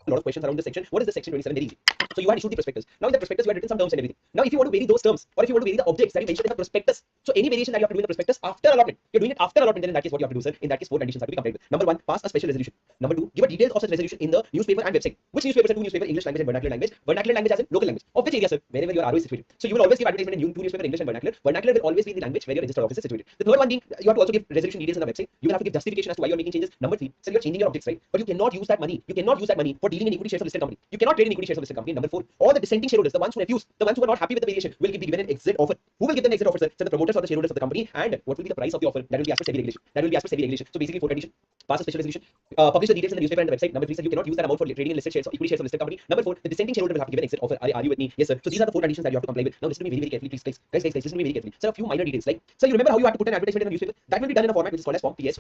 A lot of questions around this section. What is the section 27? Very easy. So you had issued the prospectus. Now in the prospectus, you had written some terms and everything. Now if you want to vary those terms, or if you want to vary the objects that you mentioned in the prospectus, so any variation that you have to do in the prospectus after allotment, you're doing it after allotment, then in that case, what you have to do, sir, in that case, 4 conditions have to be complied with. Number 1, pass a special resolution. Number 2, give a details of such resolution in the newspaper and website. Which newspapers and 2 newspaper, English language and vernacular language. Vernacular language as in local language. Of which area, sir? Wherever your RO is situated. So you will always give advertisement in 2 newspaper, English and vernacular. Vernacular will always be in the language where your registered office is situated. The third one being, you have to also give resolution details on the website. You will have to give justification as to why you're making changes. Number 3, sir, you're changing your objects, right? But you cannot use that money. You cannot use that money for dealing in equity shares of listed company. You cannot trade in equity shares of listed company. Number 4, all the dissenting shareholders, the ones who refuse, the ones who are not happy with the variation, will be given an exit offer. Who will give them an exit offer, sir? So the promoters or the shareholders of the company, and what will be the price of the offer? That will be as per SEBI regulation. That will be as per SEBI regulation. So basically, 4 conditions: pass a special resolution, publish the details in the newspaper and the website. Number 3, sir, you cannot use that amount for trading in listed shares or equity shares of listed company. Number 4, the dissenting shareholder will have to give an exit offer. Are you with me? Yes, sir. So these are the 4 conditions that you have to comply with. Now listen to me very, very carefully, please, guys. Listen to me very carefully. Sir, a few minor details, like, sir, you remember how you had to put an advertisement in the newspaper? That will be done in a format which is called as Form PS.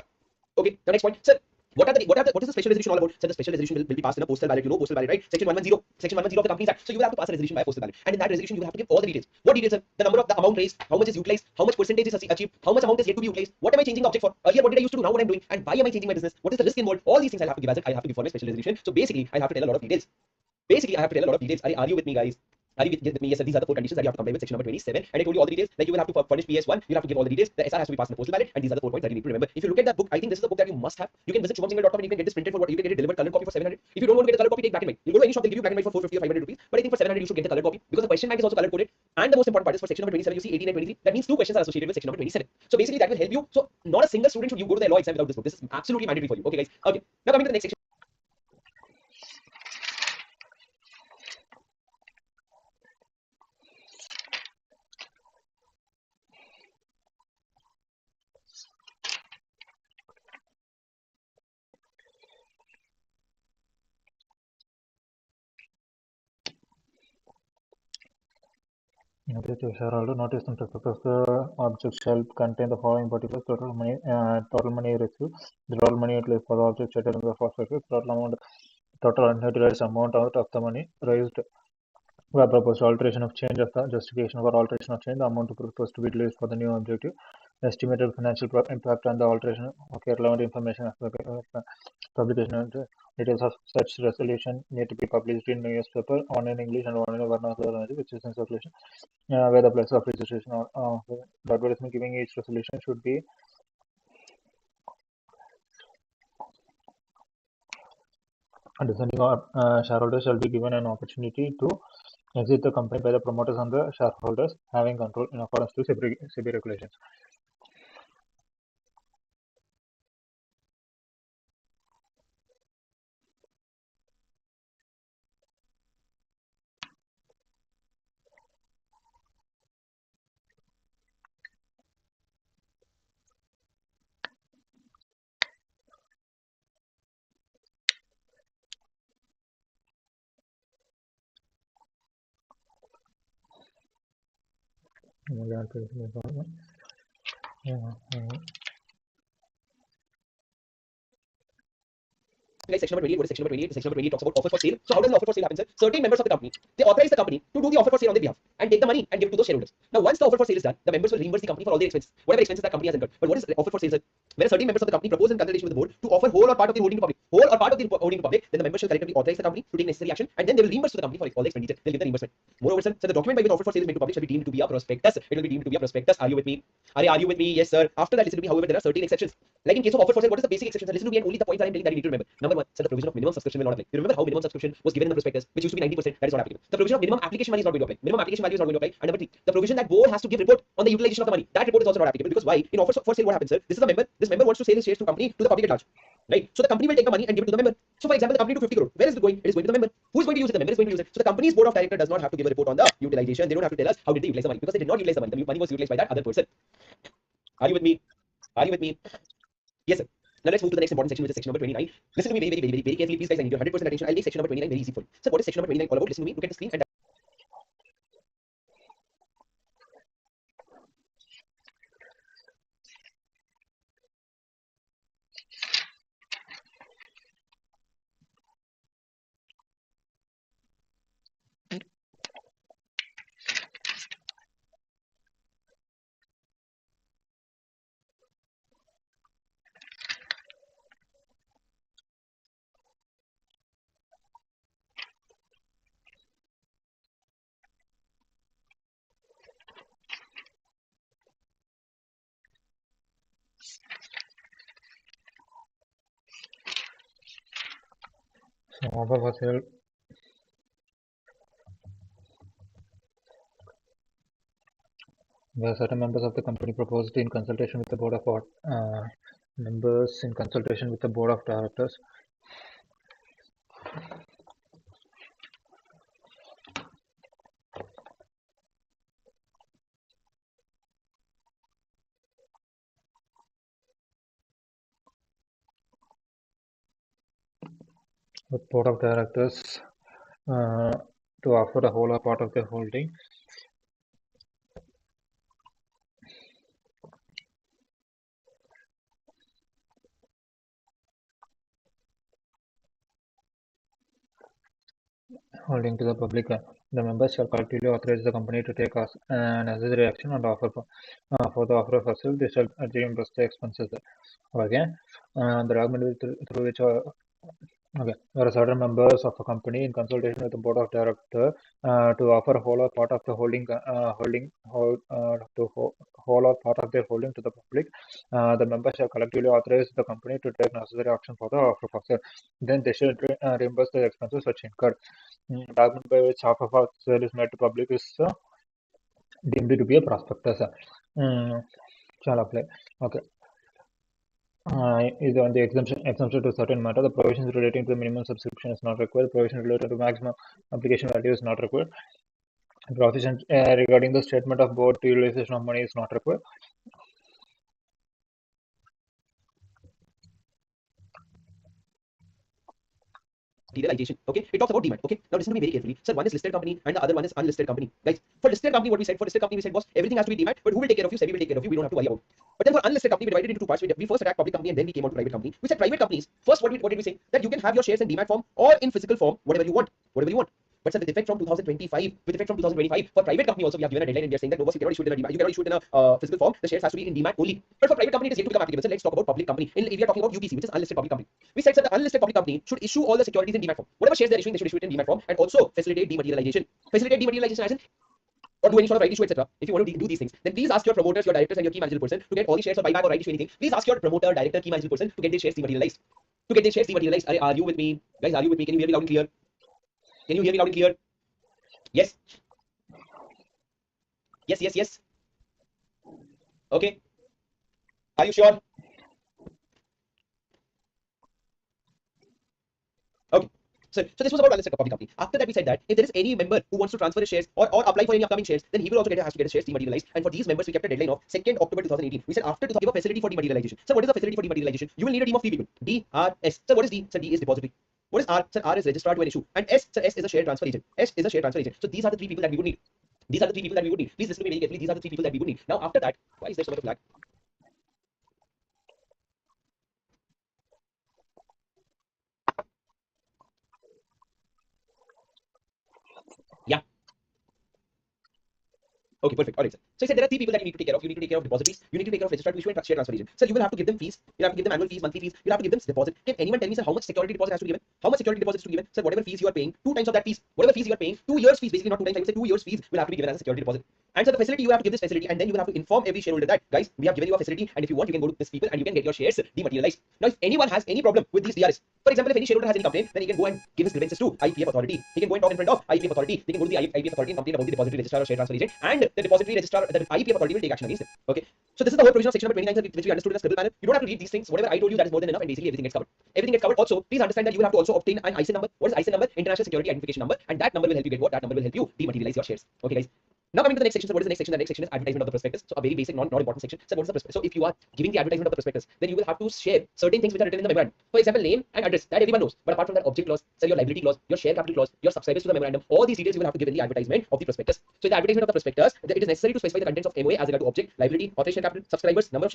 Okay. The next point, sir. What is the special resolution all about? So the special resolution will be passed in a postal ballot. You know postal ballot, right? Section 110 of the Companies Act. So you will have to pass a resolution by a postal ballot, and in that resolution you will have to give all the details. What details, sir? The number of the amount raised, how much is utilized, how much percentage is achieved, how much amount is yet to be utilized, what am I changing the object for? Earlier, what did I used to do? Now what I'm doing, and why am I changing my business? What is the risk involved? All these things I have to give as I have to give for my special resolution. So basically, I have to tell a lot of details. Are you with me, guys? Are you with me? Yes, sir. These are the 4 conditions that you have to comply with. Section number 27. And I told you all the details. Like you will have to furnish PS1. You have to give all the details. The SR has to be passed in the postal ballot. And these are the 4 points that you need to remember. If you look at that book, I think this is the book that you must have. You can visit shubhamsinghal.com and you can get this printed for what you can get it delivered colored copy for 700. If you don't want to get the colored copy, take black and white. You go to any shop, they give you black and white for 450 or 500 rupees. But I think for 700 you should get the colored copy because the question bank is also color coded. And the most important part is for section number 27. You see 18 and 23. That means 2 questions are associated with section number 27. So basically that will help you. So not a single student should you go to the law exam without this book. This is absolutely mandatory for you. Okay, guys. Okay. Now coming to the next section. Notice to shareholder. Notice and prospectus. The object shall contain the following particulars: total money received, the total money utilized for the object stated in the prospectus, total unutilized amount out of the money raised by proposed alteration of change of the justification for alteration of change, the amount proposed to be utilized for the new objective, estimated financial impact on the alteration. Okay, relevant information of the publication and details of such resolution need to be published in newspaper, one in English and one in vernacular language, which is in circulation, where the place of registration or the advertisement giving each resolution should be dissenting shareholders shall be given an opportunity to exit the company by the promoters and the shareholders having control in accordance to SEBI regulations. Like section number 28, what is section number 28? Section number 28 talks about offer for sale. So how does an offer for sale happen, sir? Certain members of the company, they authorize the company to do the offer for sale on their behalf and take the money and give it to those shareholders. Now, once the offer for sale is done, the members will reimburse the company for all their expenses, whatever expenses that company has incurred. But what is offer for sale, sir? Where certain members of the company propose in consultation with the board to offer whole or part of the holding to public, then the members shall collectively authorize the company to take necessary action, and then they will reimburse to the company for all the expenditure. They'll give the reimbursement. Moreover, sir, so the document by which offer for sale is made to public shall be deemed to be a prospectus. It will be deemed to be a prospectus. Are you with me? Are you with me? Yes, sir. After that, listen to me. However, there are certain exceptions. Like in case of offer for sale, what is the basic exception? Listen to me and only the points that I'm telling that you need to remember. Number number 1 said the provision of minimum subscription will not apply. You remember how minimum subscription was given in the prospectus, which used to be 90%, that is not applicable. The provision of minimum application value is not going to apply. Minimum application value is not going to apply. And number 3, the provision that board has to give report on the utilization of the money, that report is also not applicable, because why? In offers for sale, what happens, sir? This member wants to sell his shares to company, to the public at large. Right? So the company will take the money and give it to the member. So for example, the company to 50 crore. Where is it going? It is going to the member. Who is going to use it? The member is going to use it. So the company's board of directors does not have to give a report on the utilization. They don't have to tell us how did they utilize the money, because they did not utilize the money. The money was utilized by that other person. Are you with me? Are you with me? Yes, sir. Now let's move to the next important section, which is section number 29. Listen to me very carefully, please, guys. I need your 100% attention. I'll make section number 29 very easy for you. So what is section number 29 all about? Listen to me. Look at the screen and So offer for sale. Where certain members of the company proposed in consultation with the board of members in consultation with the board of directors. With board of directors to offer the whole or part of their holding to the public. The members shall collectively authorize the company to take necessary action on the offer for the offer of sale. They shall reimburse the expenses. Okay, the document through which okay, there are certain members of a company in consultation with the board of director to offer whole or part of the whole or part of their holding to the public. The members shall collectively authorize the company to take necessary action for the offer for sale. Then they should reimburse the expenses which incurred. Document by which offer for sale is made to public is deemed to be a prospectus. Shall apply. Okay. Is on the exemption to certain matter. The provisions relating to the minimum subscription is not required. Provision related to maximum application value is not required. Provision regarding the statement of board utilization of money is not required. materialization. Okay, it talks about demat. Okay, now listen to me very carefully. Sir, one is listed company and the other one is unlisted company. Guys, for listed company, what we said was everything has to be demat, but who will take care of you? SEBI will take care of you. We don't have to worry about. But then for unlisted company, we divided into two parts. We first attacked public company and then we came on to private company. We said private companies. First, what did we say? That you can have your shares in demat form or in physical form, whatever you want. But sir, with effect from 2025, for private company also we have given a deadline and we are saying that no, boss, you cannot issue it in a demat. You cannot issue it in a physical form. The shares has to be in demat only. But for private company, it is yet to become applicable. So let's talk about public company. We are talking about UPC, which is unlisted public company. We said that the unlisted public company should issue all the securities in demat form. Whatever shares they are issuing, they should issue it in demat form and also facilitate dematerialization. As in or do any sort of right issue, etc. If you want to do these things, then please ask your promoters, your directors, and your key managerial person to get all the shares or buyback or right issue anything. Please ask your promoter, director, key managerial person to get their shares dematerialized. Are you with me? Guys, are you with me? Can you hear me loud and clear? Yes. Yes. Okay. Are you sure? Okay. So this was about unlisted public company. After that, we said that if there is any member who wants to transfer his shares or apply for any upcoming shares, then he will also has to get his shares dematerialized. And for these members, we kept a deadline of 2nd October 2018. We said after to give a facility for dematerialization. So what is the facility for dematerialization? You will need a team of 3 people. DRS. So what is D? So D is depository. What is R? Sir, R is registrar to an issue. And S, sir, S is a share transfer agent. So these are the 3 people that we would need. Please listen to me very carefully. These are the 3 people that we would need. Now after that, why is there so much of lag? Yeah. Okay, perfect. All right, sir. So I said there are three people that you need to take care of. You need to take care of depositories. You need to take care of registrar to issue and share transfer agent. So you will have to give them fees. You have to give them annual fees, monthly fees. You have to give them deposit. Can anyone tell me, sir, how much security deposit has to be given? How much security deposit is to be given? Sir, whatever fees you are paying, two times of that fees. Whatever fees you are paying, 2 years fees, basically not 2 times. I would say 2 years fees will have to be given as a security deposit. And so the facility, you have to give this facility, and then you will have to inform every shareholder that, guys, we have given you a facility, and if you want, you can go to this people and you can get your shares dematerialized. Now, if anyone has any problem with these DRS, for example, if any shareholder has any complaint, then he can go and give his grievances to IPF authority. He can go and talk in front of IPF authority. They can go to the IPF authority and complain about the depository registrar or share transfer agent, and the depository registrar, the IPF authority will take action against them. Okay. So this is the whole provision of section number 29, which we understood in a scribble manner. You don't have to read these things. Whatever I told you, that is more than enough, and basically everything gets covered. Everything gets covered. Also, please understand that you will have to also obtain an ISIN number. What is ISIN number? International Security Identification Number, and that number will help you get what? That number will help you dematerialize your shares. Okay, guys. Now coming to the next section. So what is the next section? The next section is advertisement of the prospectus. So a very basic, not important section. So what is the prospectus? So if you are giving the advertisement of the prospectus, then you will have to share certain things which are written in the memorandum. For example, name and address. That everyone knows. But apart from that, object clause, so your liability clause, your share capital clause, your subscribers to the memorandum, all these details you will have to give in the advertisement of the prospectus. So in the advertisement of the prospectus, it is necessary to specify the contents of MOA as regard to object, liability, authorization capital, subscribers, number of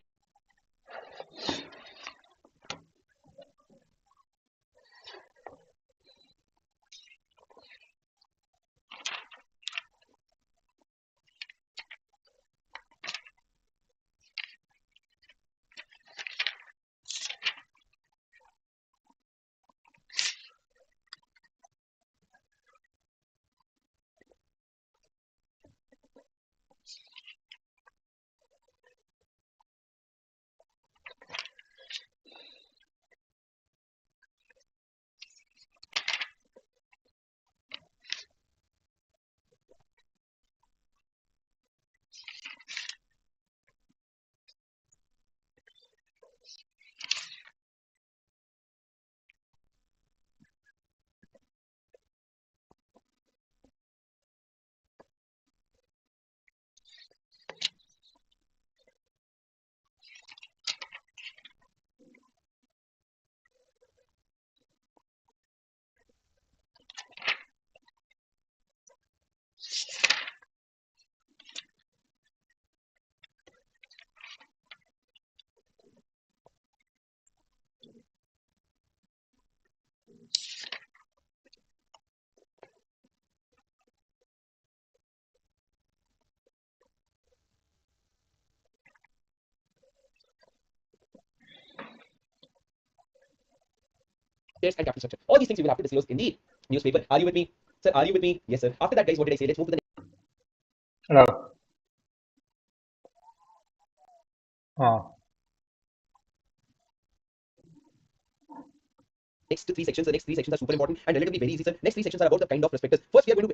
shares and capital structure. All these things you will have to disclose in the newspaper. Are you with me? Sir, are you with me? Yes, sir. After that, guys, what did I say? Let's move to the Hello. next three sections. The next three sections are super important and relatively very easy, sir. Next three sections are about the kind of prospectus. First, we are going to